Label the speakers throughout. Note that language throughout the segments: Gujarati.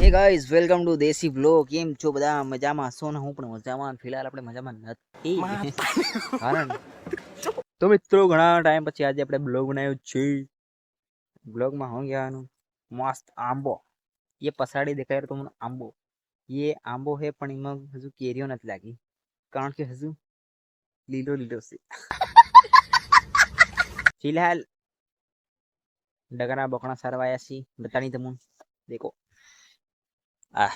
Speaker 1: हे गाइस वेलकम टू देसी ब्लॉग કેમ છો બધા મજામાં છો ને હું પણ મજામાં ફિલહાલ આપણે મજામાં નથી કારણ તો મિત્રો ઘણા ટાઈમ પછી આજે આપણે બ્લોગ બનાવ્યો છે બ્લોગમાં હું કહેવાનું મસ્ત આંબો એ પસાડી દેખાય તો મને આંબો એ આંબો હે પણ એમાં હજુ કેરીઓ નથી લાગી કારણ કે હજુ લીલો લીલો છે ફિલહાલ ડગરા બકણા સારવાયા છે બતાની તમને દેખો આ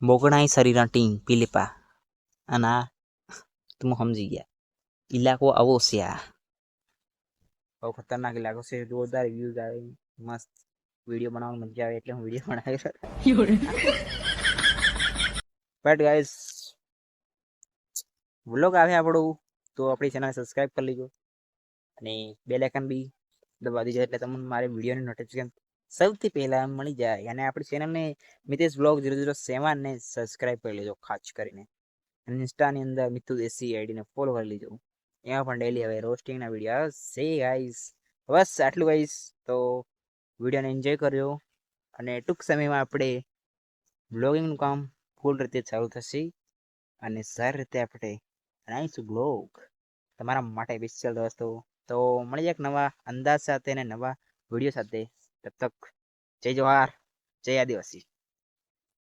Speaker 1: બોકણાઈ શરીરના ટીમ પીલીપા અને આ તું સમજી ગયા ઇલાકો આવો છે આ બહુ ખતરનાક ઇલાકો છે જોરદાર વ્યૂઝ આવે મસ્ત વિડીયો બનાવવાની મજા આવે એટલે હું વિડીયો બનાવી બટ ગાઈસ વ્લોગ આવે આપણું તો આપણી ચેનલ સબસ્ક્રાઇબ કરી લેજો અને બેલ આઇકન બી દબા દેજો એટલે તમને મારી વિડીયોની નોટિફિકેશન સૌથી પહેલા મળી જાય અને આપણી ચેનલને મિતેશ વ્લોગ 007 ને સબસ્ક્રાઇબ કરી લેજો ખાસ કરીને અને ઇન્સ્ટાની અંદર મિતુ દેસી આઈડીને ફોલો કરી લેજો એમાં પણ ડેલી હવે રોસ્ટિંગના વિડીયો આવશે ગાઈસ બસ આટલું ગાઈસ તો વિડીયોને એન્જોય કર્યો અને ટૂંક સમયમાં આપણે બ્લોગિંગનું કામ ફૂલ રીતે ચાલુ થશે અને સારી રીતે આપણે બનાવીશું બ્લોગ તમારા માટે સ્પેશિયલ દોસ્તો તો મળીએ એક નવા અંદાજ સાથે અને નવા વિડીયો સાથે તબ તક જય જવાહર જય આદિવાસી